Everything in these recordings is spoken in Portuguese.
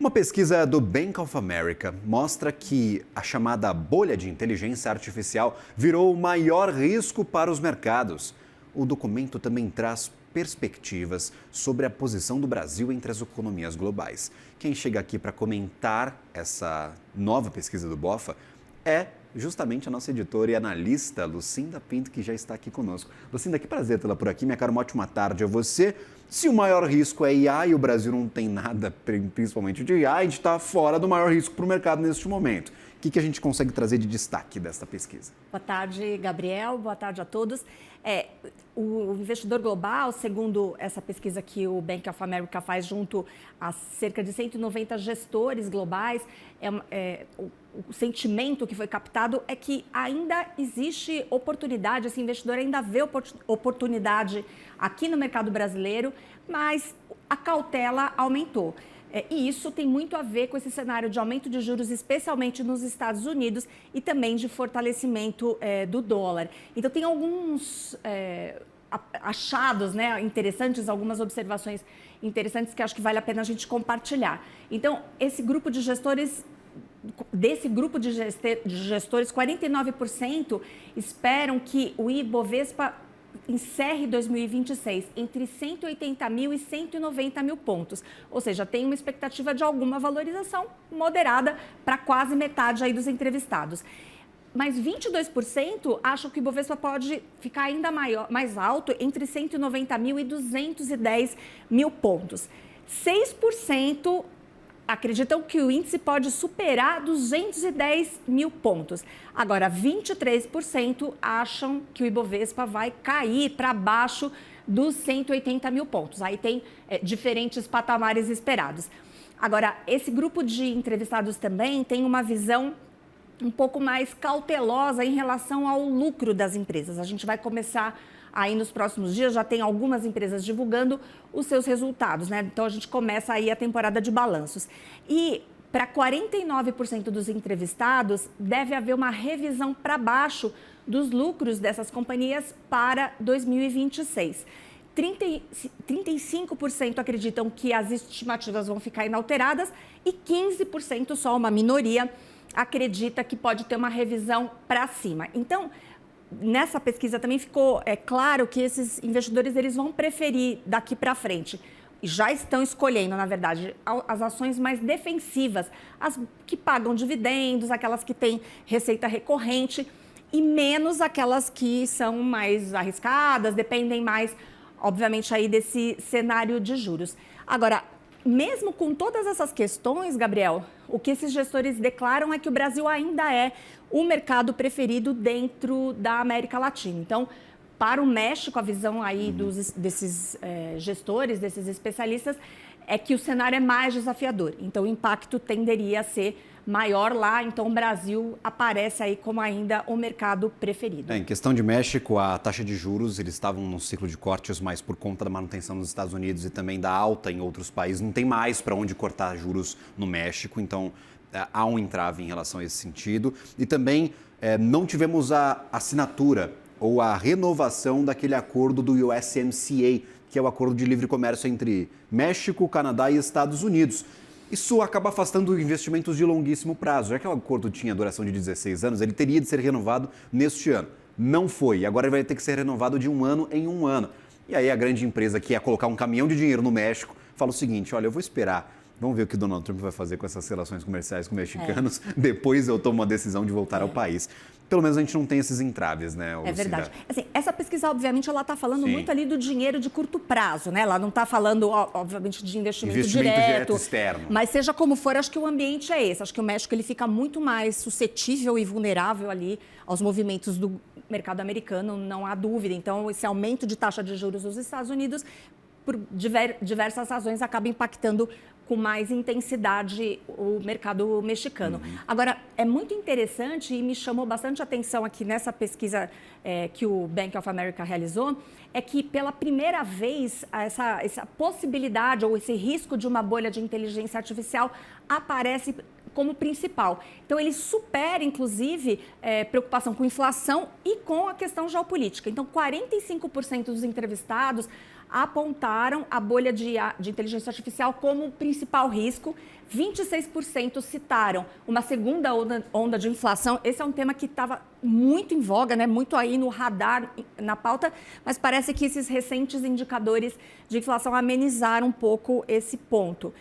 Uma pesquisa do Bank of America mostra que a chamada bolha de inteligência artificial virou o maior risco para os mercados. O documento também traz perspectivas sobre a posição do Brasil entre as economias globais. Quem chega aqui para comentar essa nova pesquisa do BOFA é justamente a nossa editora e analista Lucinda Pinto, que já está aqui conosco. Lucinda, que prazer tê-la por aqui. Minha cara, uma ótima tarde a você. Se o maior risco é IA e o Brasil não tem nada, principalmente de IA, a gente está fora do maior risco para o mercado neste momento. O que a gente consegue trazer de destaque desta pesquisa? Boa tarde, Gabriel. Boa tarde a todos. O investidor global, segundo essa pesquisa que o Bank of America faz junto a cerca de 190 gestores globais, o sentimento que foi captado é que ainda existe oportunidade, esse investidor ainda vê oportunidade aqui no mercado brasileiro, mas a cautela aumentou. E isso tem muito a ver com esse cenário de aumento de juros, especialmente nos Estados Unidos, e também de fortalecimento do dólar. Então, tem alguns achados, né, interessantes, algumas observações interessantes que acho que vale a pena a gente compartilhar. Então, esse grupo de gestores, desse grupo de gestores, 49% esperam que o Ibovespa encerre 2026 entre 180 mil e 190 mil pontos. Ou seja, tem uma expectativa de alguma valorização moderada para quase metade aí dos entrevistados. Mas 22% acham que o Ibovespa pode ficar ainda mais alto, entre 190 mil e 210 mil pontos. 6% acreditam que o índice pode superar 210 mil pontos. Agora, 23% acham que o Ibovespa vai cair para baixo dos 180 mil pontos. Aí tem diferentes patamares esperados. Agora, esse grupo de entrevistados também tem uma visão um pouco mais cautelosa em relação ao lucro das empresas. A gente vai começar aí nos próximos dias, já tem algumas empresas divulgando os seus resultados, né? Então a gente começa aí a temporada de balanços. E para 49% dos entrevistados, deve haver uma revisão para baixo dos lucros dessas companhias para 2026. 35% acreditam que as estimativas vão ficar inalteradas e 15%, só uma minoria, acredita que pode ter uma revisão para cima. Então, nessa pesquisa também ficou claro que esses investidores eles vão preferir daqui para frente, e já estão escolhendo, na verdade, as ações mais defensivas, as que pagam dividendos, aquelas que têm receita recorrente, e menos aquelas que são mais arriscadas, dependem mais, obviamente, aí desse cenário de juros. Agora, mesmo com todas essas questões, Gabriel, o que esses gestores declaram é que o Brasil ainda é o mercado preferido dentro da América Latina. Então, para o México, a visão aí desses gestores, desses especialistas, é que o cenário é mais desafiador. Então, o impacto tenderia a ser maior lá, então o Brasil aparece aí como ainda o mercado preferido. Em questão de México, a taxa de juros, eles estavam num ciclo de cortes, mas por conta da manutenção nos Estados Unidos e também da alta em outros países, não tem mais para onde cortar juros no México, então há um entrave em relação a esse sentido. E também não tivemos a assinatura ou a renovação daquele acordo do USMCA, que é o acordo de livre comércio entre México, Canadá e Estados Unidos. Isso acaba afastando investimentos de longuíssimo prazo. Já que o acordo tinha duração de 16 anos, ele teria de ser renovado neste ano. Não foi. Agora ele vai ter que ser renovado de um ano em um ano. E aí a grande empresa que ia colocar um caminhão de dinheiro no México fala o seguinte, olha, eu vou esperar. Vamos ver o que o Donald Trump vai fazer com essas relações comerciais com mexicanos. Depois eu tomo uma decisão de voltar ao país. Pelo menos a gente não tem esses entraves, né, Lucinda? É verdade. Assim, essa pesquisa, obviamente, ela está falando muito ali do dinheiro de curto prazo, né? Ela não está falando, obviamente, de investimento direto externo. Mas seja como for, acho que o ambiente é esse. Acho que o México ele fica muito mais suscetível e vulnerável ali aos movimentos do mercado americano, não há dúvida. Então, esse aumento de taxa de juros nos Estados Unidos, por diversas razões, acaba impactando com mais intensidade o mercado mexicano. Agora, é muito interessante e me chamou bastante atenção aqui nessa pesquisa que o Bank of America realizou, é que pela primeira vez essa possibilidade ou esse risco de uma bolha de inteligência artificial aparece como principal. Então, ele supera, inclusive, preocupação com inflação e com a questão geopolítica. Então, 45% dos entrevistados apontaram a bolha de inteligência artificial como o principal risco. 26% citaram uma segunda onda de inflação. Esse é um tema que estava muito em voga, né? Muito aí no radar, na pauta, mas parece que esses recentes indicadores de inflação amenizaram um pouco esse ponto.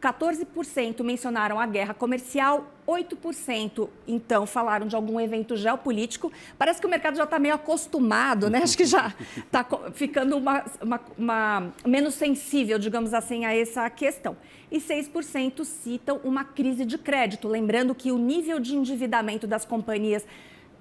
14% mencionaram a guerra comercial, 8% então falaram de algum evento geopolítico. Parece que o mercado já está meio acostumado, né? Acho que já está ficando menos sensível, digamos assim, a essa questão. E 6% citam uma crise de crédito, lembrando que o nível de endividamento das companhias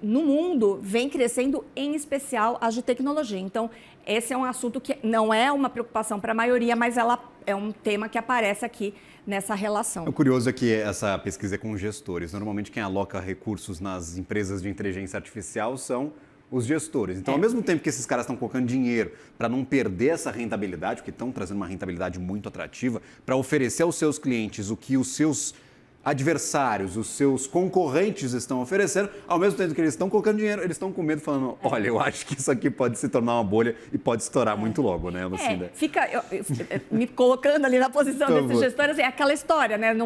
no mundo vem crescendo, em especial as de tecnologia. Então, esse é um assunto que não é uma preocupação para a maioria, mas ela é um tema que aparece aqui nessa relação. O curioso é que essa pesquisa é com gestores. Normalmente quem aloca recursos nas empresas de inteligência artificial são os gestores. Então, ao mesmo tempo que esses caras estão colocando dinheiro para não perder essa rentabilidade, porque estão trazendo uma rentabilidade muito atrativa, para oferecer aos seus clientes o que os seus adversários, os seus concorrentes estão oferecendo, ao mesmo tempo que eles estão colocando dinheiro, eles estão com medo, falando, olha, eu acho que isso aqui pode se tornar uma bolha e pode estourar muito logo, né, Lucinda? Fica me colocando ali na posição desses gestores, é aquela história, né,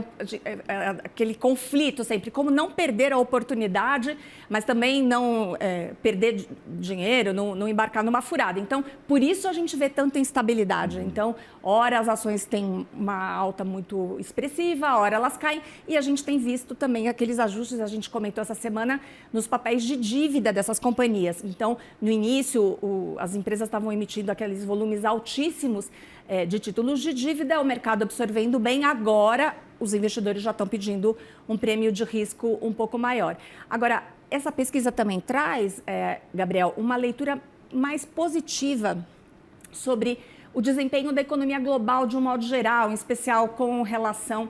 aquele conflito sempre, como não perder a oportunidade, mas também não perder dinheiro, não embarcar numa furada. Então, por isso a gente vê tanta instabilidade. Então, ora as ações têm uma alta muito expressiva, ora elas caem. E a gente tem visto também aqueles ajustes, a gente comentou essa semana, nos papéis de dívida dessas companhias. Então, no início, as empresas estavam emitindo aqueles volumes altíssimos de títulos de dívida, o mercado absorvendo bem. Agora, os investidores já estão pedindo um prêmio de risco um pouco maior. Agora, essa pesquisa também traz, Gabriel, uma leitura mais positiva sobre o desempenho da economia global de um modo geral, em especial com relação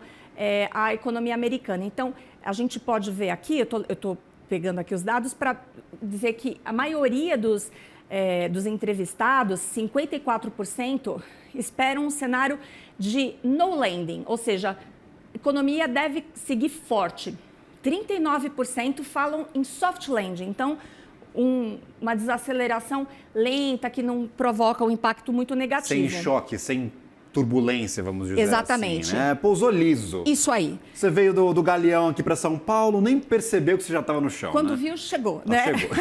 à economia americana. Então, a gente pode ver aqui, eu estou pegando aqui os dados para dizer que a maioria dos entrevistados, 54%, esperam um cenário de no landing, ou seja, a economia deve seguir forte. 39% falam em soft landing, então uma desaceleração lenta que não provoca um impacto muito negativo. Sem choque, sem turbulência, vamos dizer. Exatamente. Assim, né? Pousou liso. Isso aí. Você veio do Galeão aqui para São Paulo, nem percebeu que você já estava no chão. Quando né? viu, chegou. Né? Chegou.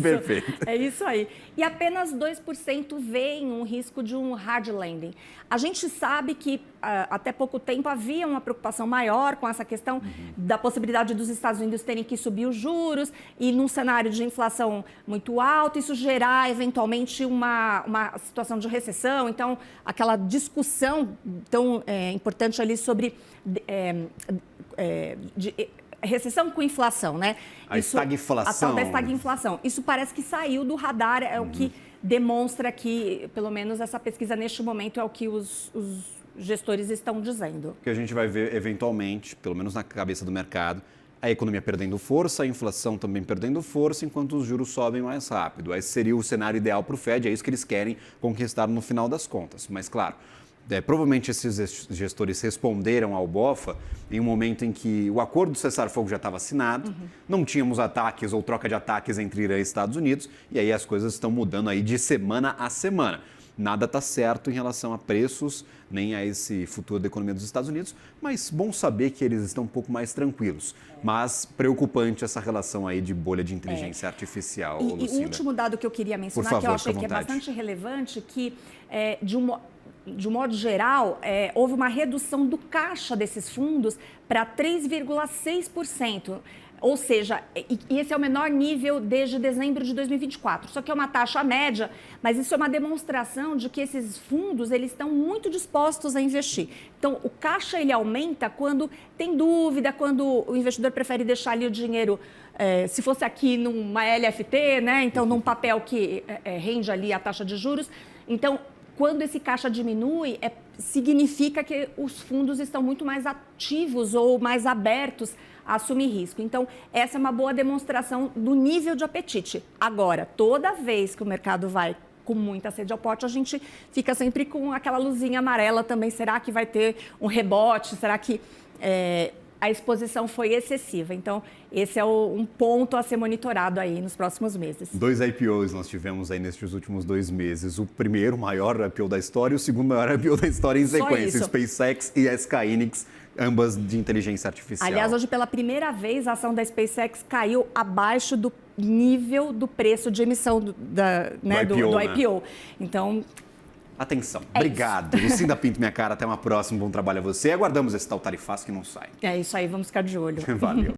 Perfeito. É isso aí. E apenas 2% veem um risco de um hard landing. A gente sabe que até pouco tempo havia uma preocupação maior com essa questão da possibilidade dos Estados Unidos terem que subir os juros e num cenário de inflação muito alta, isso gerar eventualmente uma situação de recessão. Então, aquela discussão tão importante ali sobre recessão com inflação, né? A estagflação. A tal da estagflação. Isso parece que saiu do radar, é o que demonstra que, pelo menos essa pesquisa neste momento, é o que os gestores estão dizendo. Que a gente vai ver eventualmente, pelo menos na cabeça do mercado, a economia perdendo força, a inflação também perdendo força, enquanto os juros sobem mais rápido. Esse seria o cenário ideal para o Fed, é isso que eles querem conquistar no final das contas. Mas, claro, provavelmente esses gestores responderam ao BOFA em um momento em que o acordo de cessar-fogo já estava assinado, não tínhamos ataques ou troca de ataques entre Irã e Estados Unidos, e aí as coisas estão mudando aí de semana a semana. Nada está certo em relação a preços, nem a esse futuro da economia dos Estados Unidos, mas bom saber que eles estão um pouco mais tranquilos. Mas preocupante essa relação aí de bolha de inteligência artificial, Lucinda. E o último dado que eu queria mencionar, Por favor, que eu achei que é bastante relevante, que de um modo geral, houve uma redução do caixa desses fundos para 3,6%. Ou seja, e esse é o menor nível desde dezembro de 2024. Só que é uma taxa média, mas isso é uma demonstração de que esses fundos eles estão muito dispostos a investir. Então, o caixa ele aumenta quando tem dúvida, quando o investidor prefere deixar ali o dinheiro, se fosse aqui numa LFT, né? Então, num papel que rende ali a taxa de juros. Então, quando esse caixa diminui, significa que os fundos estão muito mais ativos ou mais abertos a assumir risco. Então, essa é uma boa demonstração do nível de apetite. Agora, toda vez que o mercado vai com muita sede ao pote, a gente fica sempre com aquela luzinha amarela também. Será que vai ter um rebote? Será que a exposição foi excessiva. Então, esse é um ponto a ser monitorado aí nos próximos meses. 2 IPOs nós tivemos aí nestes últimos 2 meses. O primeiro, maior IPO da história, e o segundo maior IPO da história em sequência. SpaceX e SK Hynix, ambas de inteligência artificial. Aliás, hoje, pela primeira vez, a ação da SpaceX caiu abaixo do nível do preço de emissão do IPO. Então... Atenção. Obrigado. Lucinda Pinto, minha cara. Até uma próxima. Bom trabalho a você. Aguardamos esse tal tarifácio que não sai. É isso aí. Vamos ficar de olho. Valeu.